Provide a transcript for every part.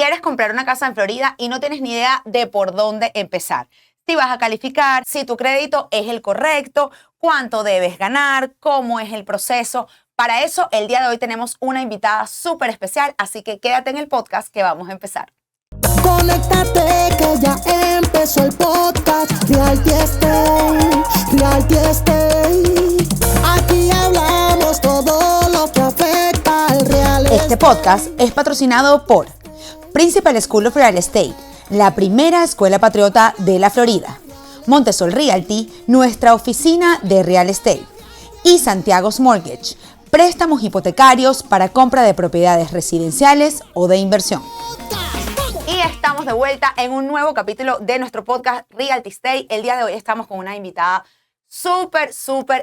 quieres comprar una casa en Florida y no tienes ni idea de por dónde empezar. Si vas a calificar, si tu crédito es el correcto, cuánto debes ganar, cómo es el proceso. Para eso, el día de hoy tenemos una invitada súper especial, así que quédate en el podcast que vamos a empezar. Conéctate que ya empezó el podcast Realty Estate, Realty Estate. Aquí hablamos todo lo que afecta al real estate. Este podcast es patrocinado por Principal School of Real Estate, la primera escuela patriota de la Florida, Montesol Realty, nuestra oficina de real estate, y Santiago's Mortgage, préstamos hipotecarios para compra de propiedades residenciales o de inversión. Y estamos de vuelta en un nuevo capítulo de nuestro podcast Realty Estate. El día de hoy estamos con una invitada súper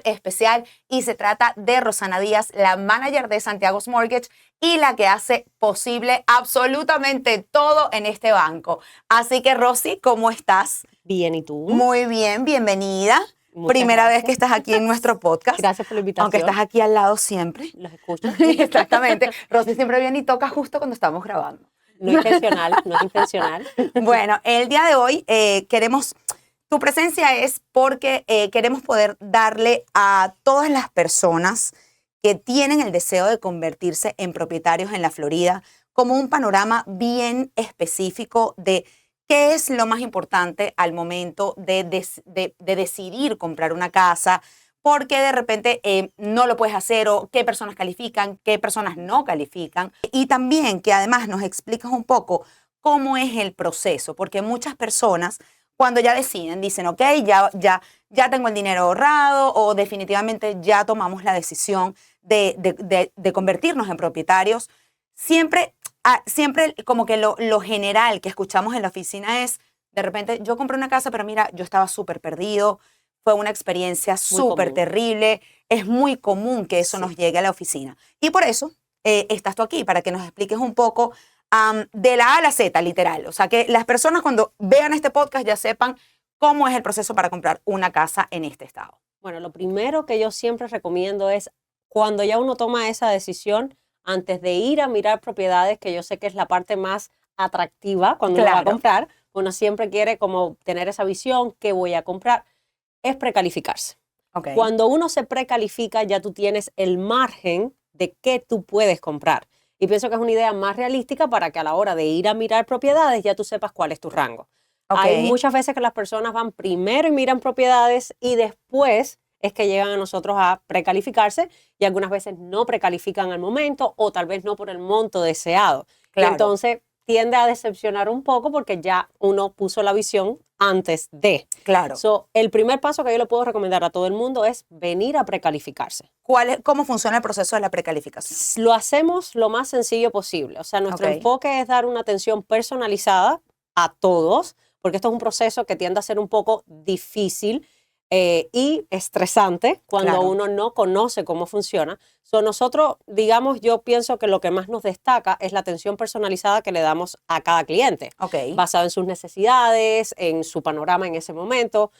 especial y se trata de Rosana Díaz, la manager de Santiago's Mortgage y la que hace posible absolutamente todo en este banco. Así que, Rosy, ¿cómo estás? Bien, ¿y tú? Muy bien, bienvenida. Primera vez que estás aquí en nuestro podcast. Gracias por la invitación. Aunque estás aquí al lado siempre. Los escucho. Exactamente. Rosy siempre viene y toca justo cuando estamos grabando. No intencional, no es intencional. Bueno, el día de hoy queremos... Tu presencia es porque queremos poder darle a todas las personas que tienen el deseo de convertirse en propietarios en la Florida como un panorama bien específico de qué es lo más importante al momento de decidir comprar una casa, porque de repente no lo puedes hacer o qué personas califican, qué personas no califican. Y también que además nos explicas un poco cómo es el proceso, porque muchas personas cuando ya deciden, dicen, ok, ya tengo el dinero ahorrado o definitivamente ya tomamos la decisión de convertirnos en propietarios. Siempre como que lo general que escuchamos en la oficina es, de repente, yo compré una casa, pero mira, yo estaba súper perdido, fue una experiencia súper terrible, es muy común que eso nos llegue a la oficina. Y por eso estás tú aquí, para que nos expliques un poco de la A a la Z, literal. O sea, que las personas cuando vean este podcast ya sepan cómo es el proceso para comprar una casa en este estado. Bueno, lo primero que yo siempre recomiendo es cuando ya uno toma esa decisión, antes de ir a mirar propiedades, que yo sé que es la parte más atractiva cuando uno va a comprar, uno siempre quiere como tener esa visión, ¿qué voy a comprar? Es precalificarse. Okay. Cuando uno se precalifica, ya tú tienes el margen de qué tú puedes comprar. Y pienso que es una idea más realística para que a la hora de ir a mirar propiedades ya tú sepas cuál es tu rango. Okay. Hay muchas veces que las personas van primero y miran propiedades y después es que llegan a nosotros a precalificarse y algunas veces no precalifican al momento o tal vez no por el monto deseado. Claro. Y entonces tiende a decepcionar un poco porque ya uno puso la visión antes de. Claro. El primer paso que yo le puedo recomendar a todo el mundo es venir a precalificarse. ¿Cómo funciona el proceso de la precalificación? Lo hacemos lo más sencillo posible. O sea, nuestro enfoque es dar una atención personalizada a todos, porque esto es un proceso que tiende a ser un poco difícil y estresante cuando uno no conoce cómo funciona. Nosotros, digamos, yo pienso que lo que más nos destaca es la atención personalizada que le damos a cada cliente, basado en sus necesidades, en su panorama en ese momento.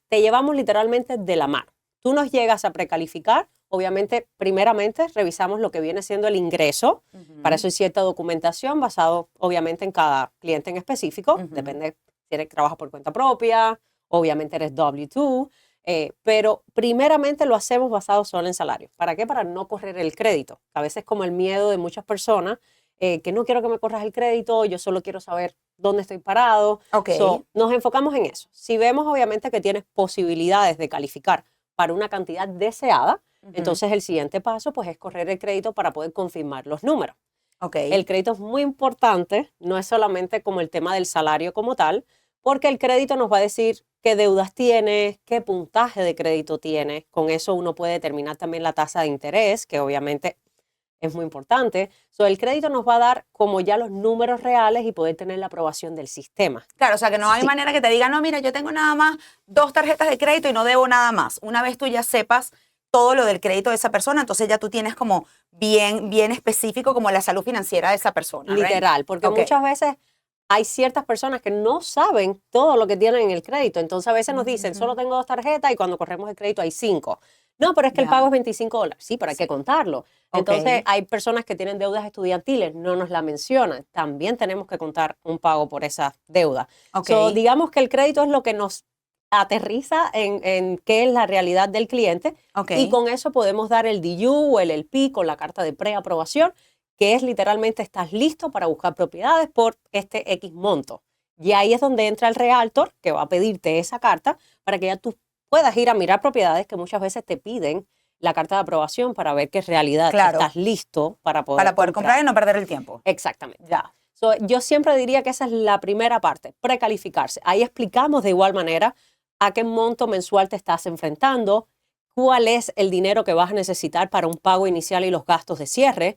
Te llevamos literalmente de la mano. Tú nos llegas a precalificar, obviamente, primeramente revisamos lo que viene siendo el ingreso. Para eso hay cierta documentación basado, obviamente, en cada cliente en específico. Depende si eres trabajas por cuenta propia, obviamente eres W2, pero primeramente lo hacemos basado solo en salario. ¿Para qué? Para no correr el crédito. A veces como el miedo de muchas personas, que no quiero que me corras el crédito, yo solo quiero saber dónde estoy parado. Nos enfocamos en eso. Si vemos obviamente que tienes posibilidades de calificar para una cantidad deseada, entonces el siguiente paso pues es correr el crédito para poder confirmar los números. El crédito es muy importante, no es solamente como el tema del salario como tal, porque el crédito nos va a decir qué deudas tienes, qué puntaje de crédito tienes. Con eso uno puede determinar también la tasa de interés, que obviamente es muy importante. El crédito nos va a dar como ya los números reales y poder tener la aprobación del sistema. Claro, o sea que no hay manera que te diga, no, mira, yo tengo nada más 2 tarjetas de crédito y no debo nada más. Una vez tú ya sepas todo lo del crédito de esa persona, entonces ya tú tienes como bien específico como la salud financiera de esa persona. Literal, porque muchas veces hay ciertas personas que no saben todo lo que tienen en el crédito. Entonces a veces nos dicen, solo tengo 2 tarjetas y cuando corremos el crédito hay 5. No, pero es que el Ya. pago es $25. Sí, pero hay que contarlo. Entonces, Ok. hay personas que tienen deudas estudiantiles, no nos la mencionan. También tenemos que contar un pago por esa deuda. Ok. So, digamos que el crédito es lo que nos aterriza en qué es la realidad del cliente Ok. y con eso podemos dar el DU o el LP con la carta de preaprobación, que es literalmente estás listo para buscar propiedades por este X monto. Y ahí es donde entra el realtor que va a pedirte esa carta para que ya tú puedas ir a mirar propiedades que muchas veces te piden la carta de aprobación para ver que en realidad Claro. estás listo para Para poder comprar y no perder el tiempo. Exactamente. Ya. So, yo siempre diría que esa es la primera parte, precalificarse. Ahí explicamos de igual manera a qué monto mensual te estás enfrentando, cuál es el dinero que vas a necesitar para un pago inicial y los gastos de cierre.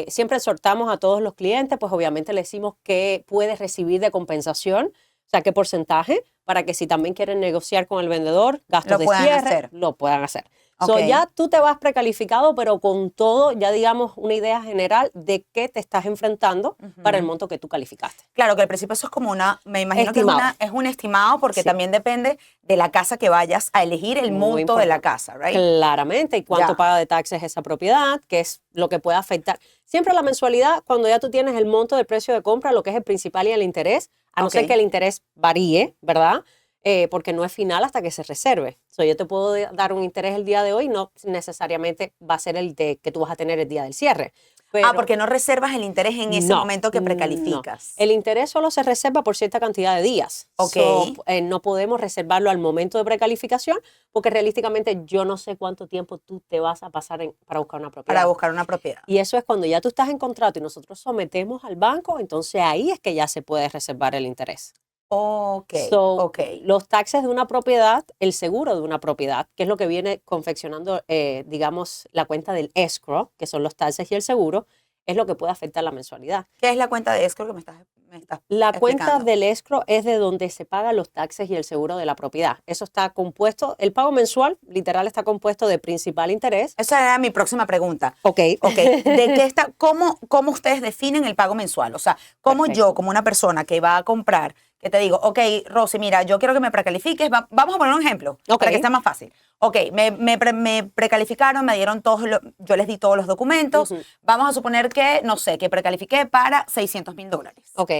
Siempre exhortamos a todos los clientes, pues obviamente le decimos qué puedes recibir de compensación, o sea, qué porcentaje, para que si también quieren negociar con el vendedor, gastos Lo de puedan cierre, hacer. lo puedan hacer. So, Ok. ya tú te vas precalificado, pero con todo, ya digamos, una idea general de qué te estás enfrentando para el monto que tú calificaste. Claro que al principio eso es como me imagino Estimado. que es un estimado porque Sí. también depende de la casa que vayas a elegir, el Muy monto de la importante. casa, ¿right? Claramente, y cuánto Ya. paga de taxes esa propiedad, qué es lo que puede afectar. Siempre la mensualidad, cuando ya tú tienes el monto del precio de compra, lo que es el principal y el interés, a no ser Ok. que el interés varíe, ¿verdad? Porque no es final hasta que se reserve. So, yo te puedo dar un interés el día de hoy, no necesariamente va a ser el que tú vas a tener el día del cierre. Pero Porque no reservas el interés en ese momento que precalificas. El interés solo se reserva por cierta cantidad de días. Ok. So, no podemos reservarlo al momento de precalificación porque realísticamente yo no sé cuánto tiempo tú te vas a pasar para buscar una propiedad. Para buscar una propiedad. Y eso es cuando ya tú estás en contrato y nosotros sometemos al banco, entonces ahí es que ya se puede reservar el interés. Ok. So, Ok. los taxes de una propiedad, el seguro de una propiedad, que es lo que viene confeccionando, digamos, la cuenta del escrow, que son los taxes y el seguro, es lo que puede afectar la mensualidad. ¿Qué es la cuenta de escrow que me estás La cuenta explicando? del escrow es de donde se pagan los taxes y el seguro de la propiedad. Eso está compuesto, el pago mensual, literal, está compuesto de principal interés. Esa era mi próxima pregunta. Ok. Ok. ¿Cómo ustedes definen el pago mensual? O sea, ¿cómo Perfecto. yo, como una persona que va a comprar, que te digo, ok, Rosy, mira, yo quiero que me precalifiques, vamos a poner un ejemplo Ok. para que sea más fácil. Ok, me precalificaron, me dieron yo les di todos los documentos. Ujú. Vamos a suponer que, no sé, que precalifiqué para $600,000. Ok.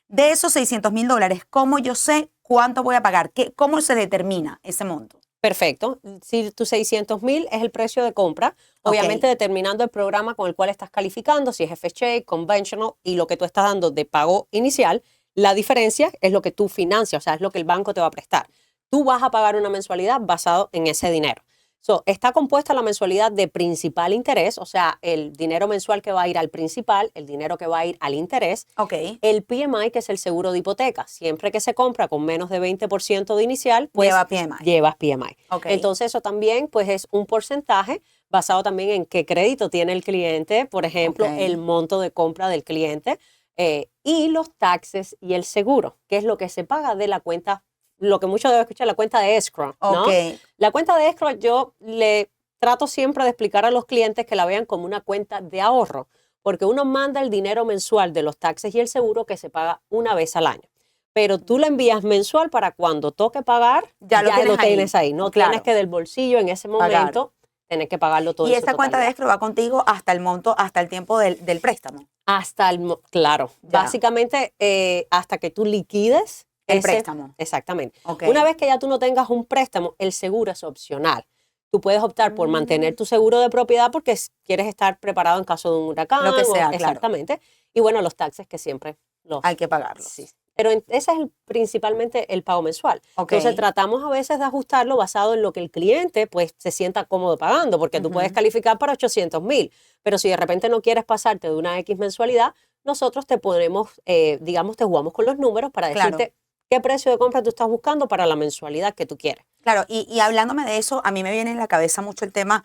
De esos $600,000, ¿cómo yo sé cuánto voy a pagar? ¿Cómo se determina ese monto? Perfecto. Si tu 600,000 es el precio de compra, obviamente determinando el programa con el cual estás calificando, si es FHA, conventional y lo que tú estás dando de pago inicial, la diferencia es lo que tú financias, o sea, es lo que el banco te va a prestar. Tú vas a pagar una mensualidad basado en ese dinero. So, está compuesta la mensualidad de principal interés, o sea, el dinero mensual que va a ir al principal, el dinero que va a ir al interés, Ok. el PMI, que es el seguro de hipoteca. Siempre que se compra con menos de 20% de inicial, pues Lleva PMI. llevas PMI. Ok. Entonces eso también pues es un porcentaje basado también en qué crédito tiene el cliente, por ejemplo, Ok. el monto de compra del cliente y los taxes y el seguro, que es lo que se paga de la cuenta, lo que muchos deben escuchar, la cuenta de escrow, ¿no? Ok. La cuenta de escrow yo le trato siempre de explicar a los clientes que la vean como una cuenta de ahorro, porque uno manda el dinero mensual de los taxes y el seguro que se paga una vez al año. Pero tú lo envías mensual para cuando toque pagar, Ya lo tienes ahí. No Claro. tienes que del bolsillo en ese momento tener que pagarlo todo Y en su esta cuenta de totalidad. escrow va contigo hasta el monto, hasta el tiempo del préstamo. Claro, Ya. básicamente hasta que tú liquides El préstamo. Exactamente. Ok. Una vez que ya tú no tengas un préstamo, el seguro es opcional. Tú puedes optar por mantener tu seguro de propiedad porque quieres estar preparado en caso de un huracán. Lo que sea, claro. Exactamente. Y bueno, los taxes que siempre los... Hay que pagarlos. Sí. Pero ese es principalmente el pago mensual. Ok. Entonces tratamos a veces de ajustarlo basado en lo que el cliente pues se sienta cómodo pagando, porque tú puedes calificar para 800,000, pero si de repente no quieres pasarte de una X mensualidad, nosotros te ponemos, digamos, te jugamos con los números para Claro. decirte qué precio de compra tú estás buscando para la mensualidad que tú quieres. Claro, y hablándome de eso, a mí me viene en la cabeza mucho el tema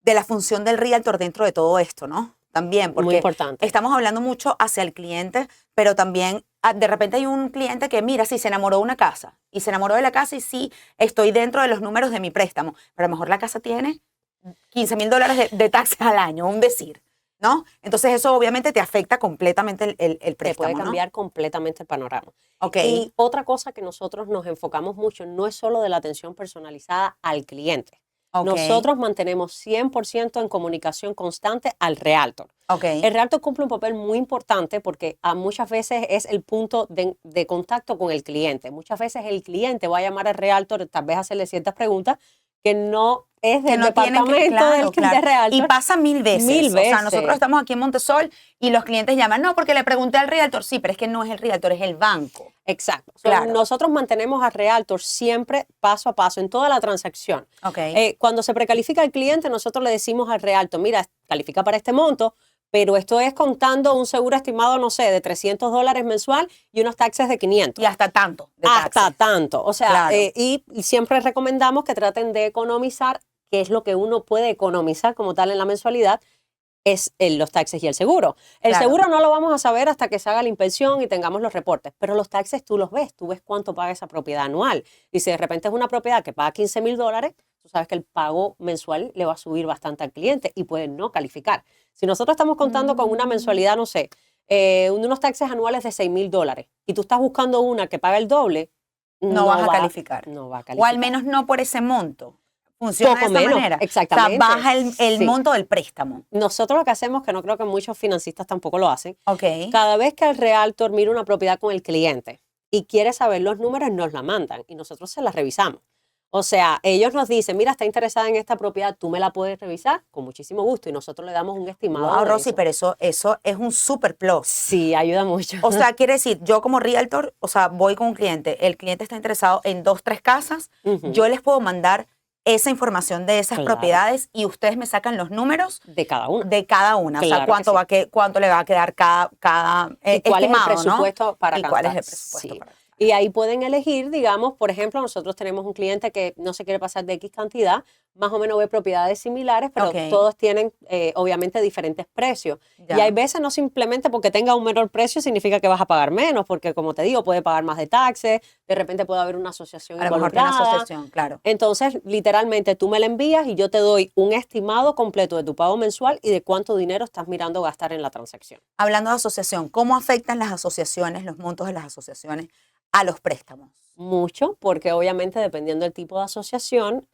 de la función del realtor dentro de todo esto, ¿no? También, porque Muy importante. estamos hablando mucho hacia el cliente, pero también de repente hay un cliente que, mira, sí, se enamoró de una casa, y se enamoró de la casa y sí, estoy dentro de los números de mi préstamo, pero a lo mejor la casa tiene $15,000 de taxes al año, un decir, ¿no? Entonces eso obviamente te afecta completamente el Te préstamo, puede cambiar completamente el panorama. ¿no? Ok. Y otra cosa que nosotros nos enfocamos mucho no es solo de la atención personalizada al cliente. Nosotros mantenemos 100% en comunicación constante al realtor. El realtor cumple un papel muy importante porque muchas veces es el punto de contacto con el cliente. Muchas veces el cliente va a llamar al realtor, tal vez hacerle ciertas preguntas que no es del departamento del realtor. Y pasa mil veces. O sea, nosotros estamos aquí en Montesol y los clientes llaman, no, porque le pregunté al realtor. Sí, pero es que no es el realtor, es el banco. Exacto. Claro. Nosotros mantenemos al realtor siempre paso a paso en toda la transacción. Cuando se precalifica el cliente, nosotros le decimos al realtor, mira, califica para este monto, pero esto es contando un seguro estimado, no sé, de $300 mensual y unos taxes de 500. Y hasta tanto. Hasta tanto. O sea, y siempre recomendamos que traten de economizar, que es lo que uno puede economizar como tal en la mensualidad, es los taxes y el seguro. El seguro no lo vamos a saber hasta que se haga la inspección y tengamos los reportes, pero los taxes tú los ves, tú ves cuánto paga esa propiedad anual. Y si de repente es una propiedad que paga $15,000, tú sabes que el pago mensual le va a subir bastante al cliente y puede no calificar. Si nosotros estamos contando con una mensualidad, no sé, unos taxes anuales de $6,000 y tú estás buscando una que paga el doble, no vas a calificar. No va a calificar. O al menos no por ese monto. Funciona poco de esa menos, manera. exactamente. O sea, baja el monto del préstamo. Nosotros lo que hacemos, que no creo que muchos financistas tampoco lo hacen, cada vez que el realtor mira una propiedad con el cliente y quiere saber los números, nos la mandan y nosotros se la revisamos. O sea, ellos nos dicen, mira, está interesada en esta propiedad, tú me la puedes revisar con muchísimo gusto y nosotros le damos un estimado. Wow, Rosy, pero eso es un super plus. Sí, ayuda mucho. O sea, quiere decir, yo como realtor, o sea, voy con un cliente, el cliente está interesado en 2, 3 casas, yo les puedo mandar esa información de esas propiedades y ustedes me sacan los números de cada una. De cada una. Claro, o sea, cuánto le va a quedar cada y cuál es el presupuesto para cada. ¿Y cuál es el presupuesto para Y ahí pueden elegir, digamos, por ejemplo, nosotros tenemos un cliente que no se quiere pasar de X cantidad, más o menos ve propiedades similares, pero todos tienen obviamente diferentes precios. Y hay veces no simplemente porque tenga un menor precio significa que vas a pagar menos, porque como te digo, puede pagar más de taxes, de repente puede haber una asociación involucrada. A lo mejor tiene una asociación, claro. Entonces, literalmente tú me la envías y yo te doy un estimado completo de tu pago mensual y de cuánto dinero estás mirando gastar en la transacción. Hablando de asociación, ¿cómo afectan las asociaciones, los montos de las asociaciones a los préstamos? Mucho, porque obviamente dependiendo del tipo de asociación,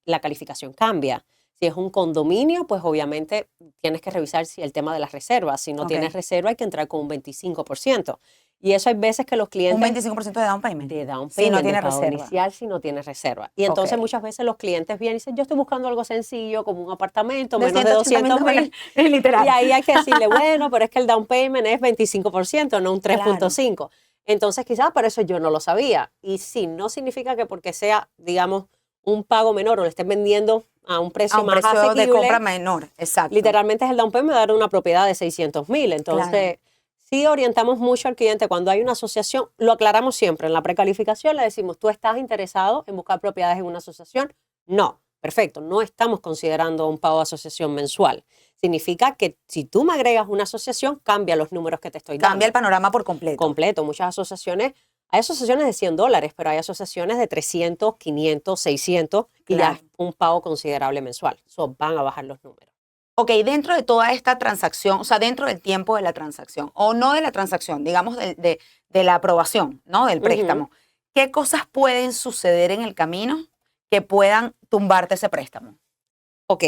la calificación cambia. Si es un condominio, pues obviamente tienes que revisar si el tema de las reservas. Si no tienes reserva, hay que entrar con un 25%. Y eso hay veces que los clientes... ¿Un 25% de down payment? De down payment, si no tiene reserva. Inicial, si no tienes reserva. Y entonces muchas veces los clientes vienen y dicen, yo estoy buscando algo sencillo, como un apartamento, menos de 200,000. Literal. Y ahí hay que decirle, bueno, pero es que el down payment es 25%, no un 3.5%. Claro. Entonces quizás por eso yo no lo sabía. Y sí, no significa que porque sea, digamos, un pago menor o le estés vendiendo a un precio más asequible. De compra menor, exacto. Literalmente es el down payment de dar una propiedad de 600,000. Entonces, sí orientamos mucho al cliente cuando hay una asociación. Lo aclaramos siempre. En la precalificación le decimos, ¿tú estás interesado en buscar propiedades en una asociación? No. Perfecto. No estamos considerando un pago de asociación mensual. Significa que si tú me agregas una asociación, cambia los números que te estoy dando. Cambia el panorama por completo. Completo. Muchas asociaciones, hay asociaciones de $100, pero hay asociaciones de 300, 500, 600 y ya es un pago considerable mensual. So, van a bajar los números. Ok, dentro de toda esta transacción, o sea, dentro del tiempo de la transacción, o no de la transacción, digamos de la aprobación, ¿no? Del préstamo, ¿qué cosas pueden suceder en el camino que puedan tumbarte ese préstamo? Ok,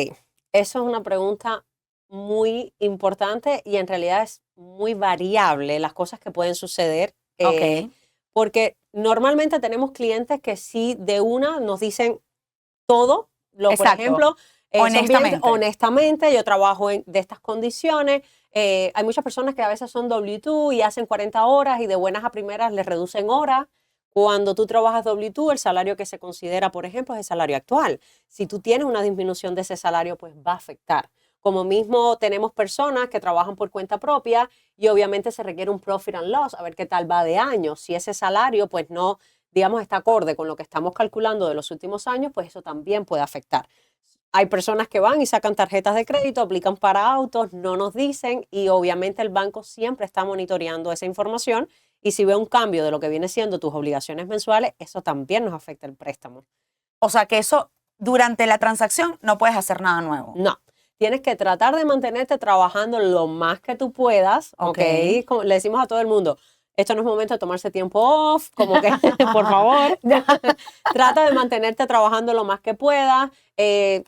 eso es una pregunta muy importante y en realidad es muy variable las cosas que pueden suceder. Porque normalmente tenemos clientes que sí de una nos dicen todo. Por ejemplo, honestamente, yo trabajo de estas condiciones. Hay muchas personas que a veces son W2 y hacen 40 horas y de buenas a primeras les reducen horas. Cuando tú trabajas W2, el salario que se considera, por ejemplo, es el salario actual. Si tú tienes una disminución de ese salario, pues va a afectar. Como mismo tenemos personas que trabajan por cuenta propia y obviamente se requiere un profit and loss, a ver qué tal va de año. Si ese salario pues no, digamos, está acorde con lo que estamos calculando de los últimos años, pues eso también puede afectar. Hay personas que van y sacan tarjetas de crédito, aplican para autos, no nos dicen y obviamente el banco siempre está monitoreando esa información y si ve un cambio de lo que viene siendo tus obligaciones mensuales, eso también nos afecta el préstamo. O sea que eso durante la transacción no puedes hacer nada nuevo. No. Tienes que tratar de mantenerte trabajando lo más que tú puedas, ¿ok? Le decimos a todo el mundo, Esto no es momento de tomarse tiempo off, como que, por favor, trata de mantenerte trabajando lo más que puedas.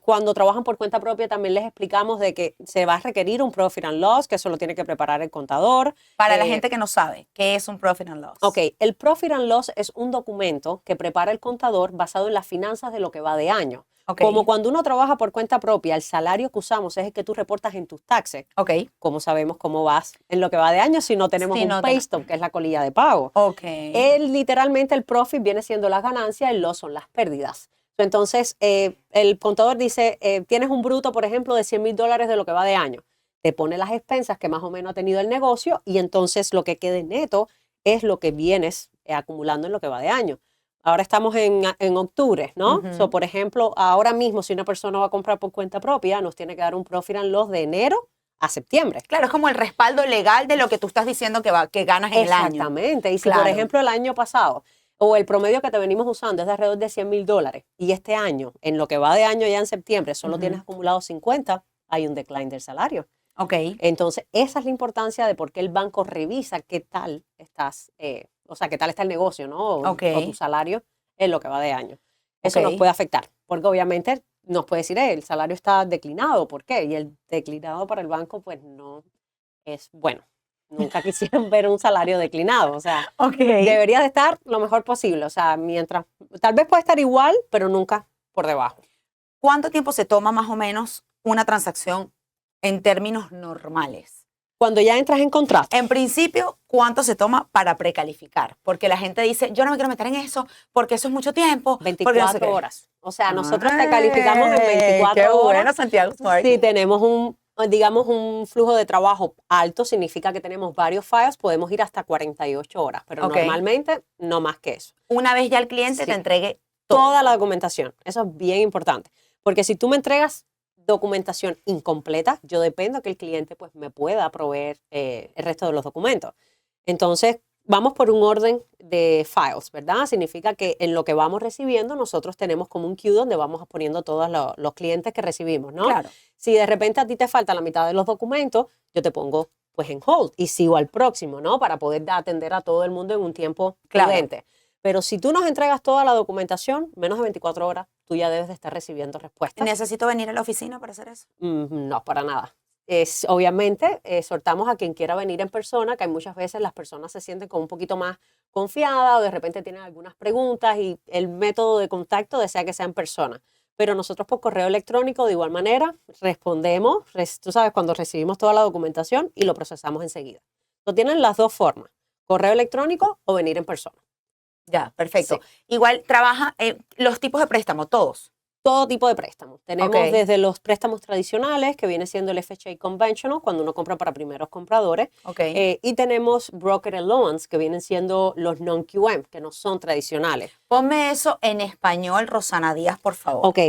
Cuando trabajan por cuenta propia también les explicamos de que se va a requerir un Profit and Loss, que eso lo tiene que preparar el contador. Para la gente que no sabe, ¿qué es un Profit and Loss? Ok, el Profit and Loss es un documento que prepara el contador basado en las finanzas de lo que va de año. Okay. Como cuando uno trabaja por cuenta propia, el salario que usamos es el que tú reportas en tus taxes. Okay. ¿Cómo sabemos cómo vas en lo que va de año si no tenemos un pay stub, que es la colilla de pago? Okay. Literalmente el profit viene siendo las ganancias, el loss son las pérdidas. Entonces, el contador dice, tienes un bruto, por ejemplo, de $100,000 de lo que va de año. Te pone las expensas que más o menos ha tenido el negocio y entonces lo que quede neto es lo que vienes acumulando en lo que va de año. Ahora estamos en octubre, ¿no? So, por ejemplo, ahora mismo si una persona va a comprar por cuenta propia, nos tiene que dar un profit and loss de enero a septiembre. Claro, es como el respaldo legal de lo que tú estás diciendo que ganas en el año. Exactamente. Y si, por ejemplo, el año pasado o el promedio que te venimos usando es de alrededor de $100,000 y este año, en lo que va de año ya en septiembre, solo tienes acumulado 50, hay un decline del salario. Ok. Entonces, esa es la importancia de por qué el banco revisa qué tal estás, o sea, qué tal está el negocio, ¿no? O tu salario en lo que va de año. Eso nos puede afectar, porque obviamente nos puede decir, el salario está declinado, ¿por qué? Y el declinado para el banco, pues no es bueno. Nunca quisieron ver un salario declinado, o sea, debería de estar lo mejor posible, o sea, mientras, tal vez puede estar igual, pero nunca por debajo. ¿Cuánto tiempo se toma más o menos una transacción en términos normales? Cuando ya entras en contrato. En principio, ¿cuánto se toma para precalificar? Porque la gente dice, yo no me quiero meter en eso porque eso es mucho tiempo. 24 horas. O sea, nosotros te calificamos en 24 qué horas. Bueno, Santiago Smart. Si tenemos un flujo de trabajo alto, significa que tenemos varios files, podemos ir hasta 48 horas, pero normalmente no más que eso. Una vez ya el cliente te entregue toda la documentación. Eso es bien importante. Porque si tú me entregas documentación incompleta, yo dependo que el cliente pues me pueda proveer el resto de los documentos. Entonces, vamos por un orden de files, ¿verdad? Significa que en lo que vamos recibiendo, nosotros tenemos como un queue donde vamos poniendo todos los clientes que recibimos, ¿no? Claro. Si de repente a ti te falta la mitad de los documentos, yo te pongo pues en hold y sigo al próximo, ¿no? Para poder atender a todo el mundo en un tiempo prudente. Pero si tú nos entregas toda la documentación, menos de 24 horas, tú ya debes de estar recibiendo respuestas. ¿Necesito venir a la oficina para hacer eso? No, para nada. Obviamente, exhortamos a quien quiera venir en persona, que hay muchas veces las personas se sienten como un poquito más confiadas o de repente tienen algunas preguntas y el método de contacto desea que sea en persona. Pero nosotros por correo electrónico, de igual manera, respondemos, tú sabes, cuando recibimos toda la documentación y lo procesamos enseguida. Lo tienen las dos formas, correo electrónico o venir en persona. Ya, perfecto. Sí. Igual trabaja los tipos de préstamos, todos. Todo tipo de préstamos. Tenemos desde los préstamos tradicionales, que viene siendo el FHA Conventional, cuando uno compra para primeros compradores. Y tenemos Broker Loans, que vienen siendo los non-QM, que no son tradicionales. Ponme eso en español, Rosana Díaz, por favor. Ok.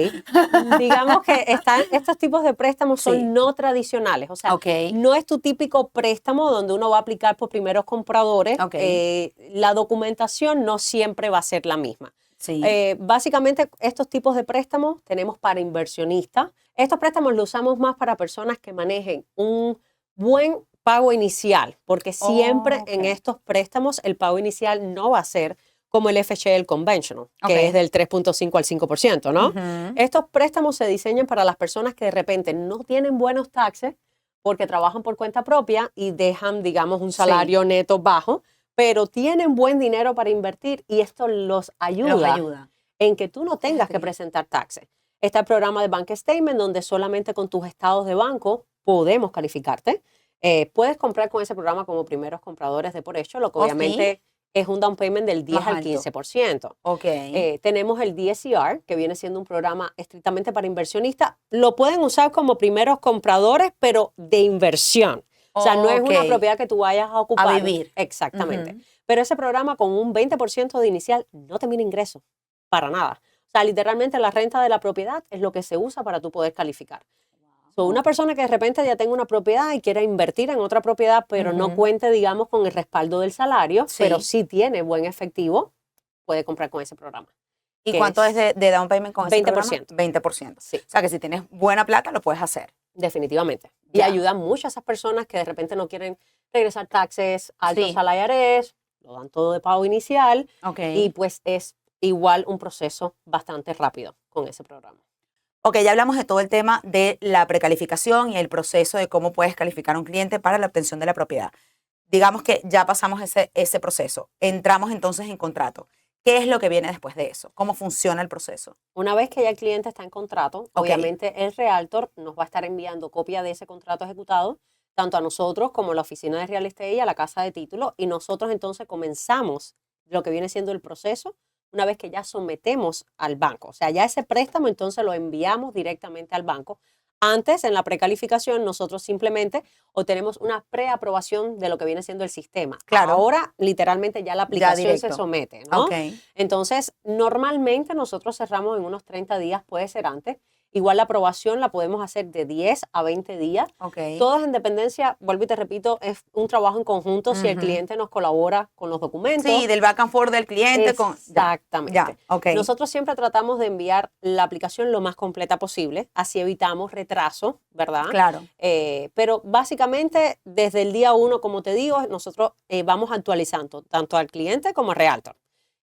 Digamos que estos tipos de préstamos son no tradicionales. O sea, no es tu típico préstamo donde uno va a aplicar por primeros compradores. La documentación no siempre va a ser la misma. Sí. Básicamente, estos tipos de préstamos tenemos para inversionistas. Estos préstamos los usamos más para personas que manejen un buen pago inicial, porque siempre en estos préstamos el pago inicial no va a ser como el FHA, el Conventional, que es del 3.5 al 5%, ¿no? Estos préstamos se diseñan para las personas que de repente no tienen buenos taxes porque trabajan por cuenta propia y dejan, digamos, un salario neto bajo, pero tienen buen dinero para invertir y esto los ayuda en que tú no tengas que presentar taxes. Está el programa de Bank Statement, donde solamente con tus estados de banco podemos calificarte. Puedes comprar con ese programa como primeros compradores de por hecho, lo que obviamente es un down payment del 10 al 15%. Tenemos el DSCR, que viene siendo un programa estrictamente para inversionistas. Lo pueden usar como primeros compradores, pero de inversión. O sea, no es una propiedad que tú vayas a ocupar. A vivir. Exactamente. Pero ese programa con un 20% de inicial no te mira ingresos, para nada. O sea, literalmente la renta de la propiedad es lo que se usa para tú poder calificar. So, una persona que de repente ya tenga una propiedad y quiera invertir en otra propiedad, pero no cuente, digamos, con el respaldo del salario, pero sí tiene buen efectivo, puede comprar con ese programa. ¿Y cuánto es de down payment con ese 20%. programa? 20%. Sí. O sea, que si tienes buena plata, lo puedes hacer. Definitivamente. Y ayuda mucho a esas personas que de repente no quieren regresar taxes, altos salarios, lo dan todo de pago inicial y Ok. pues es igual un proceso bastante rápido con ese programa. Ok, ya hablamos de todo el tema de la precalificación y el proceso de cómo puedes calificar a un cliente para la obtención de la propiedad. Digamos que ya pasamos ese proceso. Entramos entonces en contrato. ¿Qué es lo que viene después de eso? ¿Cómo funciona el proceso? Una vez que ya el cliente está en contrato, Ok, obviamente el realtor nos va a estar enviando copia de ese contrato ejecutado, tanto a nosotros como a la oficina de real estate y a la casa de título, y nosotros entonces comenzamos lo que viene siendo el proceso una vez que ya sometemos al banco. O sea, ya ese préstamo entonces lo enviamos directamente al banco. Antes, en la precalificación, nosotros simplemente obtenemos una preaprobación de lo que viene siendo el sistema. claro, Ahora, literalmente, ya la ya aplicación se directo. somete, ¿no? Ok, Entonces, normalmente nosotros cerramos en unos 30 días, puede ser antes. Igual la aprobación la podemos hacer de 10 a 20 días. ok. Todas en dependencia, vuelvo y te repito, es un trabajo en conjunto si el Ujú. cliente nos colabora con los documentos. Sí, del back and forth del cliente con... Ya, Exactamente. ok. Nosotros siempre tratamos de enviar la aplicación lo más completa posible, así evitamos retraso, ¿verdad? Claro, Pero básicamente desde el día 1, como te digo, nosotros vamos actualizando tanto al cliente como al realtor.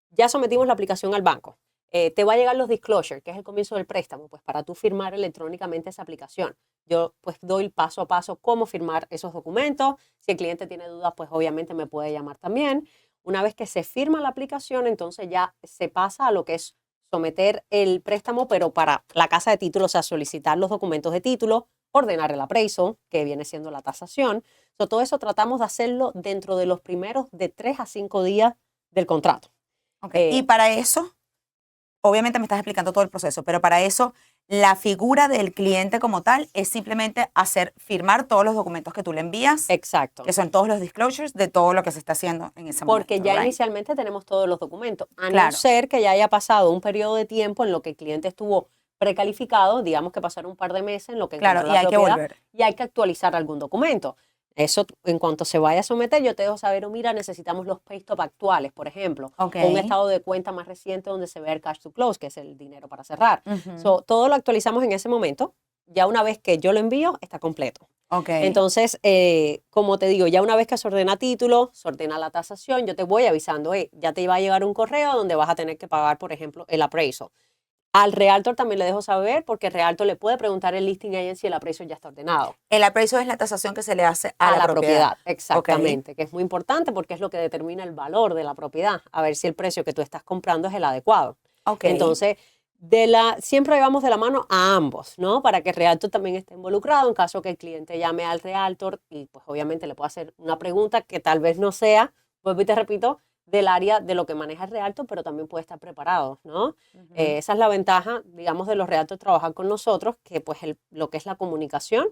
Ya sometimos la aplicación al banco. Te va a llegar los disclosure, que es el comienzo del préstamo, pues para tú firmar electrónicamente esa aplicación. Yo pues doy paso a paso cómo firmar esos documentos. Si el cliente tiene dudas, pues obviamente me puede llamar también. Una vez que se firma la aplicación, entonces ya se pasa a lo que es someter el préstamo, pero para la casa de título, o sea, solicitar los documentos de título, ordenar el appraisal, que viene siendo la tasación. Todo eso tratamos de hacerlo dentro de los primeros de 3 a 5 días del contrato. ok. Y para eso, obviamente me estás explicando todo el proceso, pero para eso la figura del cliente como tal es simplemente hacer firmar todos los documentos que tú le envías, Exacto. que son todos los disclosures de todo lo que se está haciendo en ese momento. Porque ya right? inicialmente tenemos todos los documentos, a no Claro. ser que ya haya pasado un periodo de tiempo en lo que el cliente estuvo precalificado, digamos que pasaron un par de meses en lo que Claro, encontró y la hay que propiedad volver. y hay que actualizar algún documento. Eso, en cuanto se vaya a someter, yo te dejo saber, mira, necesitamos los pay stop actuales, por ejemplo, Ok. o un estado de cuenta más reciente donde se vea el cash to close, que es el dinero para cerrar. Ujú. Todo lo actualizamos en ese momento. Ya una vez que yo lo envío, está completo. Ok. Entonces, como te digo, ya una vez que se ordena título, se ordena la tasación, yo te voy avisando, ya te va a llegar un correo donde vas a tener que pagar, por ejemplo, el appraisal. Al realtor también le dejo saber porque el realtor le puede preguntar el listing agent si el appraisal ya está ordenado. El appraisal es la tasación que se le hace a A la la propiedad. exactamente, que es muy importante porque es lo que determina el valor de la propiedad, a ver si el precio que tú estás comprando es el adecuado. Ok. Entonces, siempre vamos de la mano a ambos, ¿no? Para que el realtor también esté involucrado en caso que el cliente llame al realtor y pues obviamente le pueda hacer una pregunta que tal vez no sea, vuelvo y te repito, del área de lo que maneja el realtor, pero también puede estar preparado, ¿no? Ujú. Esa es la ventaja, digamos, de los realtors trabajar con nosotros, que pues lo que es la comunicación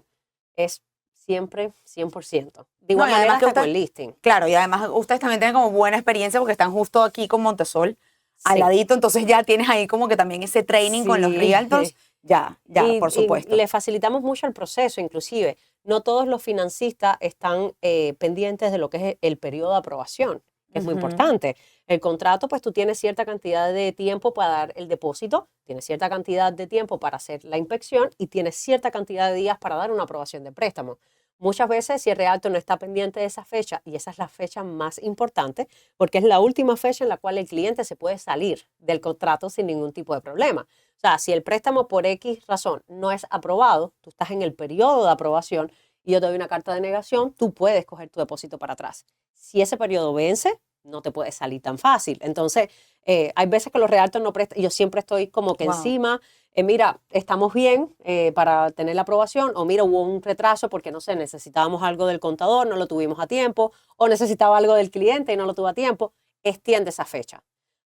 es siempre 100%. De igual No, y manera además que hasta con usted, el listing. claro, y además ustedes también tienen como buena experiencia porque están justo aquí con Montesol, al Sí. ladito, entonces ya tienes ahí como que también ese training con los Sí. realtors. Ya, por Y supuesto. le facilitamos mucho el proceso, inclusive. No todos los financistas están pendientes de lo que es el periodo de aprobación, que es muy Ujú. importante. El contrato, pues tú tienes cierta cantidad de tiempo para dar el depósito, tienes cierta cantidad de tiempo para hacer la inspección y tienes cierta cantidad de días para dar una aprobación de préstamo. Muchas veces, si el realtor no está pendiente de esa fecha, y esa es la fecha más importante, porque es la última fecha en la cual el cliente se puede salir del contrato sin ningún tipo de problema. O sea, si el préstamo por X razón no es aprobado, tú estás en el periodo de aprobación y yo te doy una carta de negación, tú puedes coger tu depósito para atrás. Si ese periodo vence, no te puedes salir tan fácil. Entonces, hay veces que los realtors no prestan, yo siempre estoy como que Wow. encima, mira, estamos bien para tener la aprobación, o mira, hubo un retraso porque, no sé, necesitábamos algo del contador, no lo tuvimos a tiempo, o necesitaba algo del cliente y no lo tuvo a tiempo, extiende esa fecha.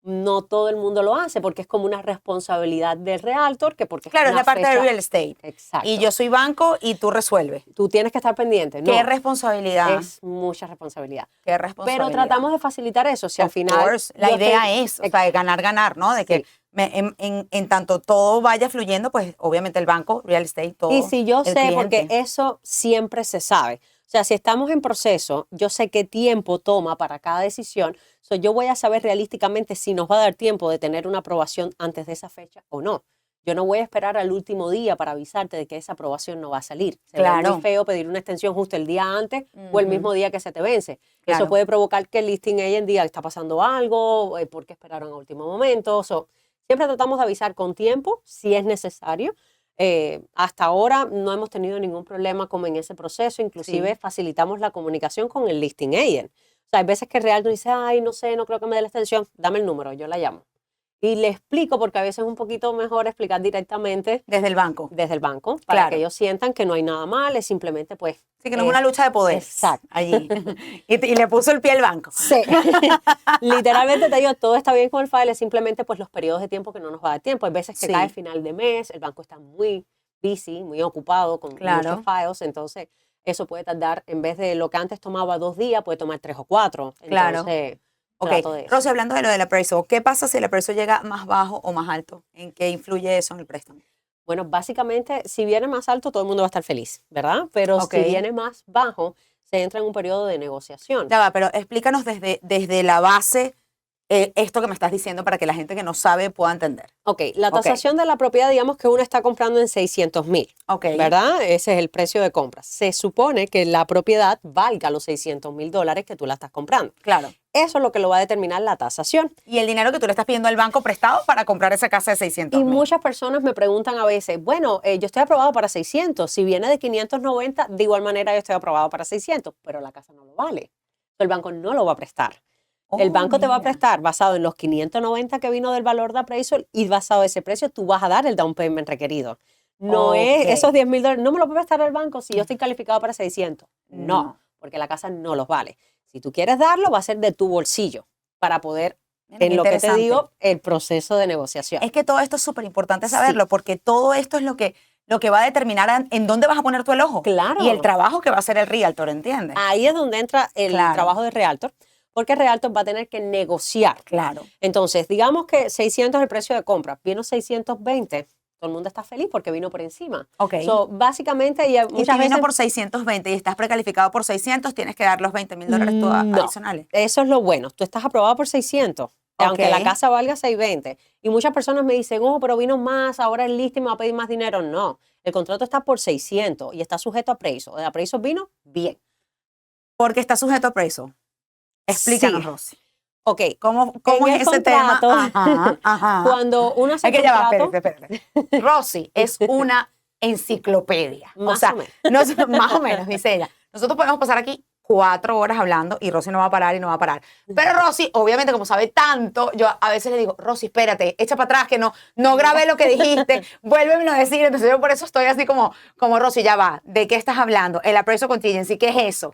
No todo el mundo lo hace porque es como una responsabilidad del realtor, que porque Claro, es es una la parte de fecha. real estate. Exacto. Y yo soy banco y tú resuelves. Tú tienes que estar pendiente. ¿Qué No, responsabilidad? es mucha responsabilidad. ¿Qué responsabilidad? Pero tratamos de facilitar eso. Si al Of final. course. La yo idea estoy- es, o sea, de ganar, ¿no? De que Sí. en tanto todo vaya fluyendo, pues obviamente el banco, real estate, todo. Y si yo el sé, porque cliente. eso siempre se sabe. O sea, si estamos en proceso, yo sé qué tiempo toma para cada decisión. Yo voy a saber realísticamente si nos va a dar tiempo de tener una aprobación antes de esa fecha o no. Yo no voy a esperar al último día para avisarte de que esa aprobación no va a salir. Se ve Claro. muy feo pedir una extensión justo el día antes o el mismo día que se te vence. Claro. Eso puede provocar que el listing agent diga, está pasando algo, ¿por qué esperaron a último momento? Siempre tratamos de avisar con tiempo, si es necesario. Hasta ahora no hemos tenido ningún problema como en ese proceso, inclusive facilitamos la comunicación con el listing agent. O sea, hay veces que el realtor dice, ay, no sé, no creo que me dé la extensión, dame el número, yo la llamo. Y le explico, porque a veces es un poquito mejor explicar directamente Desde el banco. para que ellos sientan que no hay nada mal, es simplemente pues... Sí, que no es una lucha de poder. Exacto. Allí. y le puso el pie al banco. Sí. Literalmente te digo, todo está bien con el file, es simplemente pues los periodos de tiempo que no nos va a dar tiempo. Hay veces que cae final de mes, el banco está muy busy, muy ocupado con muchos files, entonces eso puede tardar, en vez de lo que antes tomaba 2 días, puede tomar 3 o 4. Entonces, Ok, Rosy, hablando de lo del appraisal, ¿qué pasa si el appraisal llega más bajo o más alto? ¿En qué influye eso en el préstamo? Bueno, básicamente, si viene más alto, todo el mundo va a estar feliz, ¿verdad? Pero si viene más bajo, se entra en un periodo de negociación. Ya va, pero explícanos desde la base esto que me estás diciendo para que la gente que no sabe pueda entender. Ok, la tasación de la propiedad, digamos que uno está comprando en 600,000, ¿verdad? Ese es el precio de compra. Se supone que la propiedad valga los $600,000 que tú la estás comprando. Claro. Eso es lo que lo va a determinar la tasación. Y el dinero que tú le estás pidiendo al banco prestado para comprar esa casa de 600,000. Y muchas personas me preguntan a veces, bueno, yo estoy aprobado para 600, si viene de 590, de igual manera yo estoy aprobado para 600, pero la casa no lo vale. El banco no lo va a prestar. El banco te va a prestar basado en los 590 que vino del valor de appraisal y basado en ese precio tú vas a dar el down payment requerido. No es esos $10,000, no me lo puede prestar el banco si yo estoy calificado para 600. No, porque la casa no los vale. Si tú quieres darlo, va a ser de tu bolsillo para poder, en lo que te digo, el proceso de negociación. Es que todo esto es súper importante saberlo porque todo esto es lo que va a determinar en dónde vas a poner tú el ojo. Claro. Y el trabajo que va a hacer el realtor, ¿entiendes? Ahí es donde entra el trabajo de realtor. Porque el realtor va a tener que negociar. Claro. Entonces, digamos que 600 es el precio de compra. Vino 620, todo el mundo está feliz porque vino por encima. Ok. Básicamente, y muchas veces... vino por 620 y estás precalificado por 600, tienes que dar los $20,000 adicionales. Eso es lo bueno. Tú estás aprobado por 600, aunque la casa valga 620. Y muchas personas me dicen, pero vino más, ahora el listing me va a pedir más dinero. No, el contrato está por 600 y está sujeto a appraisal. El appraisal vino bien. Porque está sujeto a appraisal. Explícanos, Rosy. Ok. ¿Cómo es ese contrato, tema? Ajá. Cuando uno hace espérate. Rosy es una enciclopedia. Más o menos. Más o menos, dice ella. Nosotros podemos pasar aquí 4 horas hablando y Rosy no va a parar y no va a parar. Pero Rosy, obviamente, como sabe tanto, yo a veces le digo, Rosy, espérate, echa para atrás, que no grabé lo que dijiste, vuélvemelo a decir. Entonces yo por eso estoy así como Rosy, ya va, ¿de qué estás hablando? El appraisal contingency, ¿qué es eso?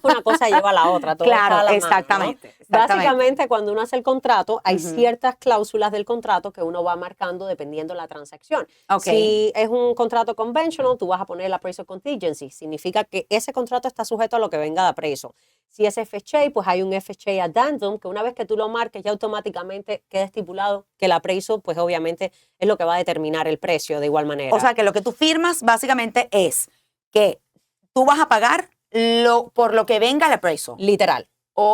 Una cosa lleva a la otra. Todo claro, está a la exactamente, mano, ¿no? exactamente. Básicamente, cuando uno hace el contrato, hay ciertas cláusulas del contrato que uno va marcando dependiendo de la transacción. Si es un contrato conventional, tú vas a poner el appraisal contingency. Significa que ese contrato está sujeto a lo que venga de appraisal. Si es FHA, pues hay un FHA addendum que una vez que tú lo marques ya automáticamente queda estipulado que el appraisal, pues obviamente es lo que va a determinar el precio de igual manera. O sea, que lo que tú firmas básicamente es que tú vas a pagar por lo que venga el appraisal. Literal.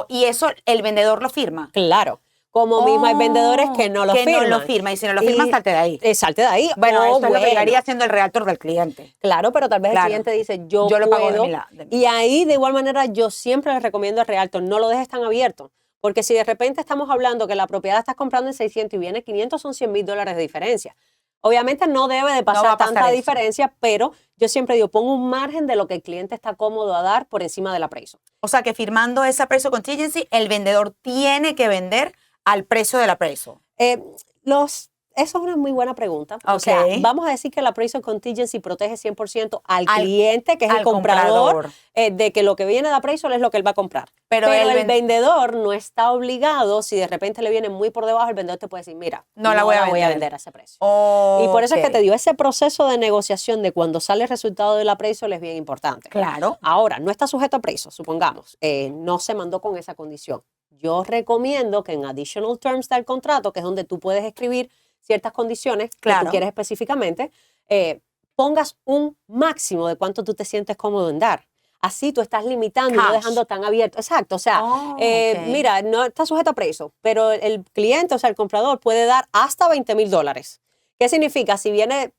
Y eso el vendedor lo firma. Claro. Como mismo hay vendedores que no lo firman. Que no lo firman. Y si no lo firman, salte de ahí. Salte de ahí. Bueno, eso es lo que llegaría siendo el realtor del cliente. Claro, pero tal vez el cliente dice, yo lo pago puedo. de mi Y ahí, de igual manera, yo siempre les recomiendo al realtor, no lo dejes tan abierto. Porque si de repente estamos hablando que la propiedad estás comprando en 600 y viene 500, son $100,000 de diferencia. Obviamente no debe de pasar tanta diferencia, pero yo siempre digo, pongo un margen de lo que el cliente está cómodo a dar por encima del appraisal. O sea, que firmando ese appraisal contingency, el vendedor tiene que vender al precio del appraisal. Eso es una muy buena pregunta. O sea, vamos a decir que el appraisal contingency protege 100% al cliente, que es el comprador, de que lo que viene de appraisal es lo que él va a comprar. Pero el vendedor no está obligado, si de repente le viene muy por debajo, el vendedor te puede decir, mira, no la voy a vender a ese precio. Y por eso es que te digo, ese proceso de negociación de cuando sale el resultado del appraisal es bien importante. Claro. Ahora, no está sujeto a appraisal, supongamos, no se mandó con esa condición. Yo recomiendo que en additional terms del contrato, que es donde tú puedes escribir ciertas condiciones que tú quieres específicamente, pongas un máximo de cuánto tú te sientes cómodo en dar. Así tú estás limitando y no dejando tan abierto. Exacto, o sea, mira, no está sujeto a precio, pero el cliente, o sea, el comprador puede dar hasta $20,000. ¿Qué significa? Si viene,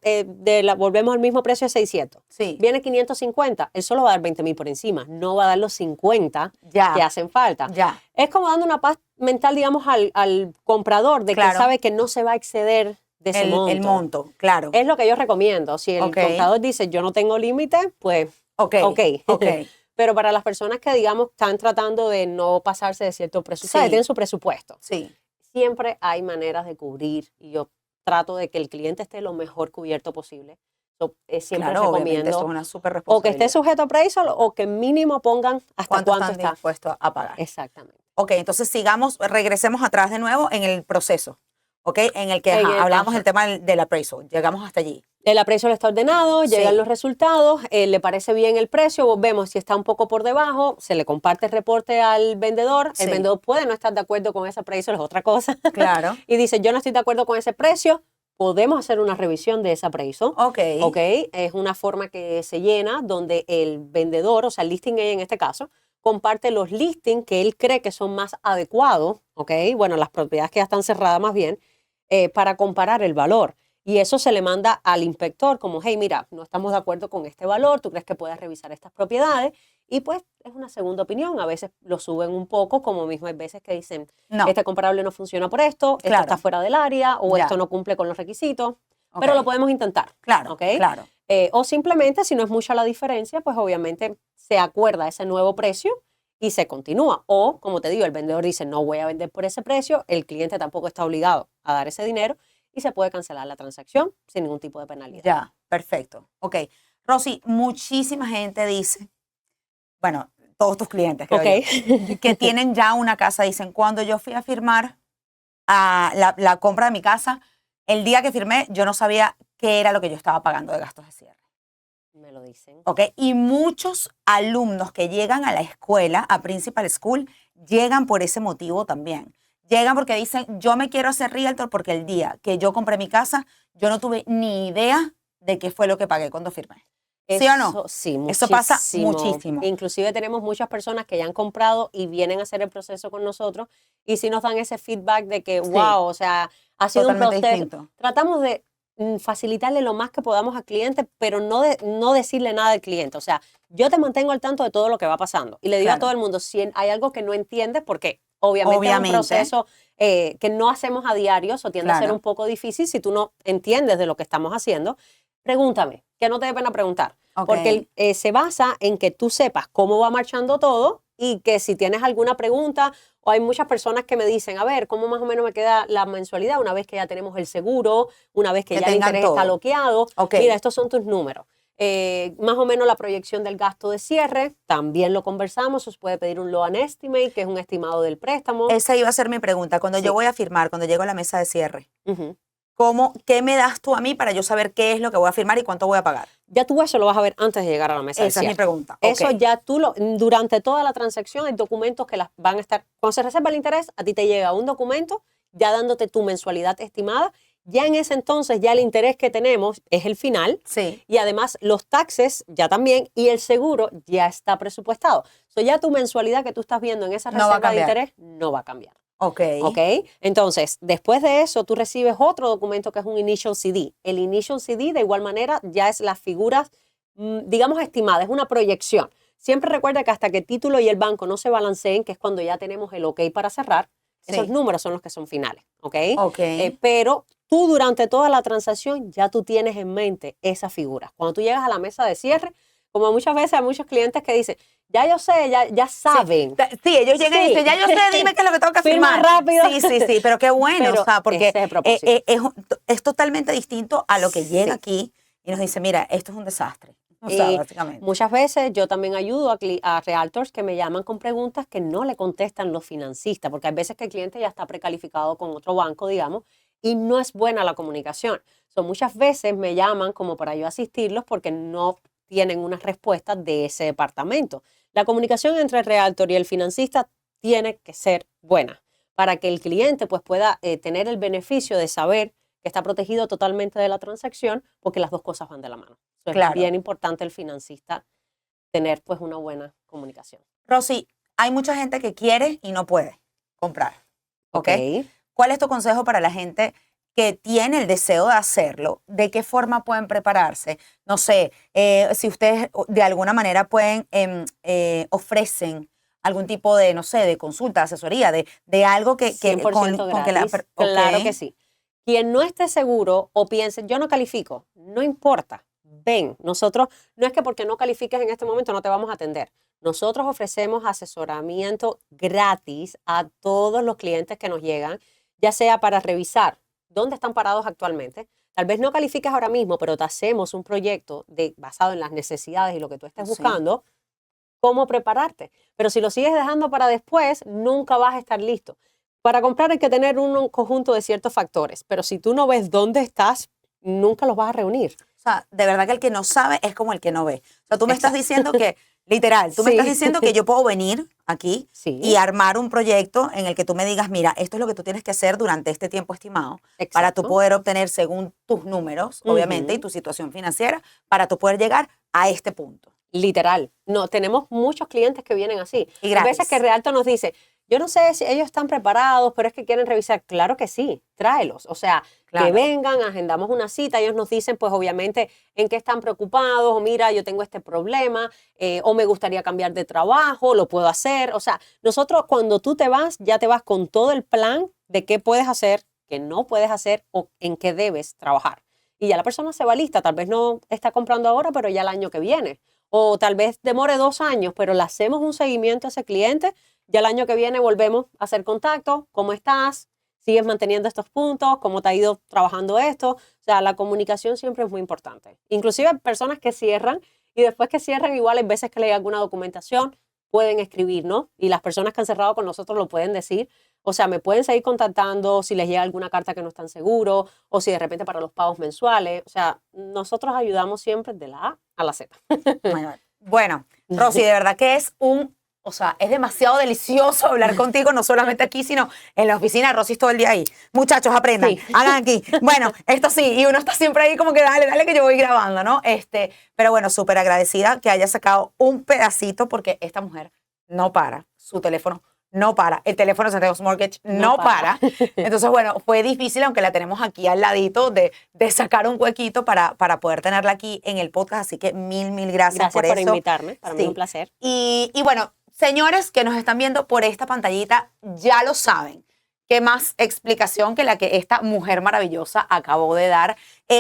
volvemos al mismo precio de 600, Sí. viene 550, él solo va a dar 20,000 por encima, no va a dar los 50 Ya. que hacen falta. Ya. Es como dando una paz mental, digamos, al comprador de Claro. que sabe que no se va a exceder de ese monto. El monto, claro. Es lo que yo recomiendo. Si el Ok. comprador dice, yo no tengo límite, pues Ok. Pero para las personas que, digamos, están tratando de no pasarse de cierto presupuesto, Sí. tienen su presupuesto, Sí. siempre hay maneras de cubrir y yo trato de que el cliente esté lo mejor cubierto posible. Siempre Claro, obviamente, recomiendo eso es una súper o que responsabilidad. esté sujeto a appraisal o que mínimo pongan hasta ¿Cuánto cuánto están está. dispuestos a pagar? Exactamente. Ok, entonces regresemos atrás de nuevo en el proceso, ¿ok? En el que hablábamos del tema del appraisal, llegamos hasta allí. El appraisal está ordenado, llegan Sí. los resultados, le parece bien el precio, vemos si está un poco por debajo, se le comparte el reporte al vendedor, Sí. el vendedor puede no estar de acuerdo con ese appraisal, es otra cosa. Claro. Y dice, yo no estoy de acuerdo con ese precio, podemos hacer una revisión de ese appraisal. Ok. Ok, es una forma que se llena donde el vendedor, o sea, el listing agent en este caso, comparte los listings que él cree que son más adecuados, ok, bueno, las propiedades que ya están cerradas más bien, para comparar el valor. Y eso se le manda al inspector como, hey, mira, no estamos de acuerdo con este valor, ¿tú crees que puedes revisar estas propiedades? Y pues es una segunda opinión, a veces lo suben un poco, como mismo hay veces que dicen, No. este comparable no funciona por esto, esto Claro. está fuera del área o Ya. esto no cumple con los requisitos, Ok. pero lo podemos intentar. Claro, ¿ok? claro. O simplemente, si no es mucha la diferencia, pues obviamente se acuerda ese nuevo precio y se continúa. O, como te digo, el vendedor dice, no voy a vender por ese precio, el cliente tampoco está obligado a dar ese dinero y se puede cancelar la transacción sin ningún tipo de penalidad. Ya, perfecto. Ok. Rosy, muchísima gente dice, bueno, todos tus clientes, creo yo, que tienen ya una casa, dicen, cuando yo fui a firmar la compra de mi casa, el día que firmé, yo no sabía qué era lo que yo estaba pagando de gastos de cierre. Me lo dicen. Ok, y muchos alumnos que llegan a la escuela, a Principal School, llegan por ese motivo también. Llegan porque dicen, yo me quiero hacer realtor porque el día que yo compré mi casa, yo no tuve ni idea de qué fue lo que pagué cuando firmé. ¿Sí o no? Sí, muchísimo. Eso pasa muchísimo. Inclusive tenemos muchas personas que ya han comprado y vienen a hacer el proceso con nosotros y sí nos dan ese feedback de que, Sí. wow, o sea, ha sido Totalmente un proceso. distinto. Tratamos de facilitarle lo más que podamos al cliente, pero no decirle nada al cliente. O sea, yo te mantengo al tanto de todo lo que va pasando. Y le digo Claro. a todo el mundo, si hay algo que no entiendes, porque obviamente es un proceso que no hacemos a diario, o tiende a ser un poco difícil si tú no entiendes de lo que estamos haciendo. Pregúntame, que no te dé pena preguntar. Ok. Porque se basa en que tú sepas cómo va marchando todo y que si tienes alguna pregunta, o hay muchas personas que me dicen, a ver, ¿cómo más o menos me queda la mensualidad una vez que ya tenemos el seguro, una vez que ya el tengan interés está todo. bloqueado? Ok. Mira, estos son tus números. Más o menos la proyección del gasto de cierre, también lo conversamos, os puede pedir un loan estimate, que es un estimado del préstamo. Esa iba a ser mi pregunta. Cuando Sí. yo voy a firmar, cuando llego a la mesa de cierre, Ujú. ¿qué me das tú a mí para yo saber qué es lo que voy a firmar y cuánto voy a pagar? Ya tú eso lo vas a ver antes de llegar a la mesa de Esa es cierre. mi pregunta. Eso Ok. ya durante toda la transacción hay documentos que las van a estar, cuando se reserva el interés, a ti te llega un documento ya dándote tu mensualidad estimada. Ya en ese entonces, ya el interés que tenemos es el final. Sí. Y además los taxes ya también y el seguro ya está presupuestado. Ya tu mensualidad que tú estás viendo en esa No va a reserva de cambiar. interés no va a cambiar. Ok. ¿Ok? Entonces, después de eso, tú recibes otro documento que es un Initial CD. El Initial CD, de igual manera, ya es las figuras, digamos, estimadas, es una proyección. Siempre recuerda que hasta que el título y el banco no se balanceen, que es cuando ya tenemos el OK para cerrar, esos Sí. números son los que son finales, ¿ok? Ok. Pero tú durante toda la transacción ya tú tienes en mente esas figuras. Cuando tú llegas a la mesa de cierre, como muchas veces hay muchos clientes que dicen, ya yo sé, ya saben. Sí, ellos llegan y Sí. dicen, ya yo sé, dime qué es lo que tengo que Firma firmar. rápido. Sí, pero qué bueno, Pero o sea, porque ese es el propósito. es totalmente distinto a lo que llega Sí. aquí y nos dice, mira, esto es un desastre. O sea, Y básicamente. muchas veces yo también ayudo a realtors que me llaman con preguntas que no le contestan los financistas, porque hay veces que el cliente ya está precalificado con otro banco, digamos, y no es buena la comunicación. Muchas veces me llaman como para yo asistirlos porque no tienen unas respuestas de ese departamento. La comunicación entre el realtor y el financista tiene que ser buena para que el cliente pues, pueda tener el beneficio de saber que está protegido totalmente de la transacción, porque las dos cosas van de la mano. Claro. Es bien importante el financista tener pues una buena comunicación. Rosy, hay mucha gente que quiere y no puede comprar. ¿Ok? ¿Cuál es tu consejo para la gente que tiene el deseo de hacerlo, ¿de qué forma pueden prepararse? No sé, si ustedes de alguna manera pueden, ofrecen algún tipo de, no sé, de consulta, asesoría, de algo que 100% con que la... gratis. Claro que sí. Quien no esté seguro o piense, yo no califico, no importa. Ven, nosotros, no es que porque no califiques en este momento no te vamos a atender. Nosotros ofrecemos asesoramiento gratis a todos los clientes que nos llegan, ya sea para revisar dónde están parados actualmente. Tal vez no califiques ahora mismo, pero te hacemos un proyecto basado en las necesidades y lo que tú estés buscando, cómo prepararte. Pero si lo sigues dejando para después, nunca vas a estar listo. Para comprar hay que tener un conjunto de ciertos factores, pero si tú no ves dónde estás, nunca los vas a reunir. O sea, de verdad que el que no sabe es como el que no ve. O sea, tú me estás diciendo que, literal, tú me estás diciendo que yo puedo venir aquí y armar un proyecto en el que tú me digas, mira, esto es lo que tú tienes que hacer durante este tiempo estimado para tú poder obtener según tus números, obviamente, y tu situación financiera, para tú poder llegar a este punto. Literal. No, tenemos muchos clientes que vienen así. Y a veces que Rialto nos dice, yo no sé si ellos están preparados, pero es que quieren revisar. Claro que sí, tráelos. O sea, que vengan, agendamos una cita, ellos nos dicen, pues obviamente, en qué están preocupados, o mira, yo tengo este problema, o me gustaría cambiar de trabajo, lo puedo hacer. O sea, nosotros cuando tú te vas, ya te vas con todo el plan de qué puedes hacer, qué no puedes hacer o en qué debes trabajar. Y ya la persona se va lista, tal vez no está comprando ahora, pero ya el año que viene. O tal vez demore 2 años, pero le hacemos un seguimiento a ese cliente. Ya el año que viene volvemos a hacer contacto. ¿Cómo estás? ¿Sigues manteniendo estos puntos? ¿Cómo te ha ido trabajando esto? O sea, la comunicación siempre es muy importante. Inclusive personas que cierran y después que cierran, igual hay veces que le llega alguna documentación, pueden escribir, ¿no? Y las personas que han cerrado con nosotros lo pueden decir. O sea, me pueden seguir contactando si les llega alguna carta que no están seguros o si de repente para los pagos mensuales. O sea, nosotros ayudamos siempre de la A a la Z. Bueno, Rosy, de verdad que es es demasiado delicioso hablar contigo, no solamente aquí, sino en la oficina. Rosy todo el día ahí. Muchachos, aprendan, hagan aquí. Bueno, esto sí, y uno está siempre ahí como que dale que yo voy grabando, ¿no? Pero bueno, súper agradecida que haya sacado un pedacito porque esta mujer no para, su teléfono no para, el teléfono de Santiago's Mortgage no para. Entonces, bueno, fue difícil, aunque la tenemos aquí al ladito, de sacar un huequito para poder tenerla aquí en el podcast. Así que mil gracias por eso. Gracias por invitarme, para mí es un placer. Y bueno, señores que nos están viendo por esta pantallita, ya lo saben. ¿Qué más explicación que la que esta mujer maravillosa acabó de dar?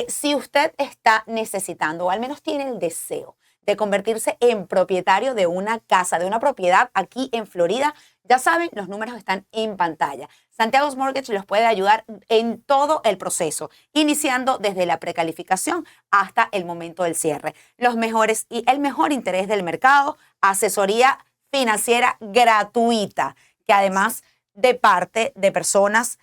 Si usted está necesitando, o al menos tiene el deseo de convertirse en propietario de una casa, de una propiedad aquí en Florida, ya saben, los números están en pantalla. Santiago's Mortgage los puede ayudar en todo el proceso, iniciando desde la precalificación hasta el momento del cierre. Los mejores y el mejor interés del mercado, asesoría financiera gratuita, que además de parte de personas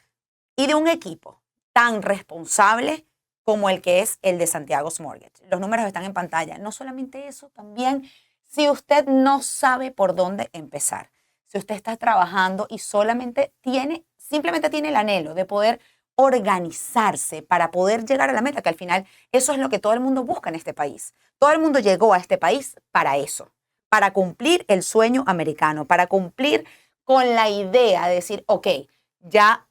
y de un equipo tan responsable como el que es el de Santiago's Mortgage. Los números están en pantalla. No solamente eso, también si usted no sabe por dónde empezar, si usted está trabajando y simplemente tiene el anhelo de poder organizarse para poder llegar a la meta, que al final eso es lo que todo el mundo busca en este país. Todo el mundo llegó a este país para eso, para cumplir el sueño americano, para cumplir con la idea de decir, ok, ya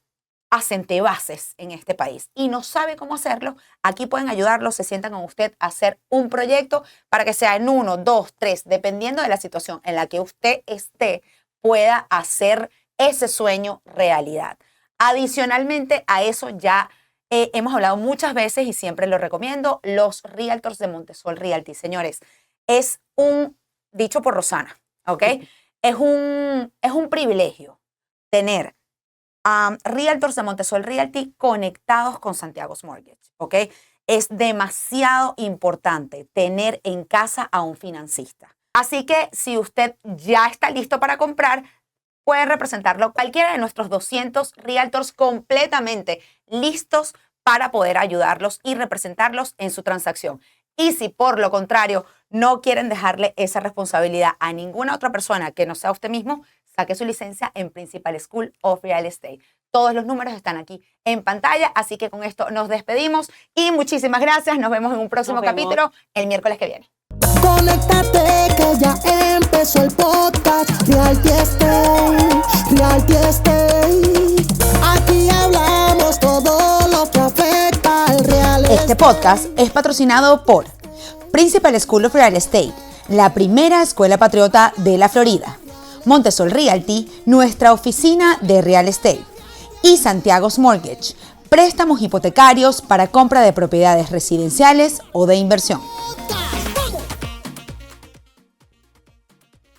asenté bases en este país y no sabe cómo hacerlo, aquí pueden ayudarlo, se sientan con usted a hacer un proyecto para que sea en 1, 2, 3, dependiendo de la situación en la que usted esté, pueda hacer ese sueño realidad. Adicionalmente a eso ya hemos hablado muchas veces y siempre lo recomiendo, los realtors de Montesol Realty. Señores, es un, dicho por Rosana, ¿ok? Es un privilegio tener realtors de Montesol Realty conectados con Santiago's Mortgage, ¿ok? Es demasiado importante tener en casa a un financista. Así que si usted ya está listo para comprar, puede representarlo cualquiera de nuestros 200 realtors completamente listos para poder ayudarlos y representarlos en su transacción. Y si por lo contrario no quieren dejarle esa responsabilidad a ninguna otra persona que no sea usted mismo, saque su licencia en Principal School of Real Estate. Todos los números están aquí en pantalla, así que con esto nos despedimos y muchísimas gracias. Nos vemos en un próximo capítulo el miércoles que viene. Conéctate que ya empezó el podcast Realty Estate, Realty Estate. Aquí hablamos todo lo que afecta Este podcast es patrocinado por Principal School of Real Estate, la primera escuela patriota de la Florida, Montesol Realty, nuestra oficina de real estate, y Santiago's Mortgage, préstamos hipotecarios para compra de propiedades residenciales o de inversión.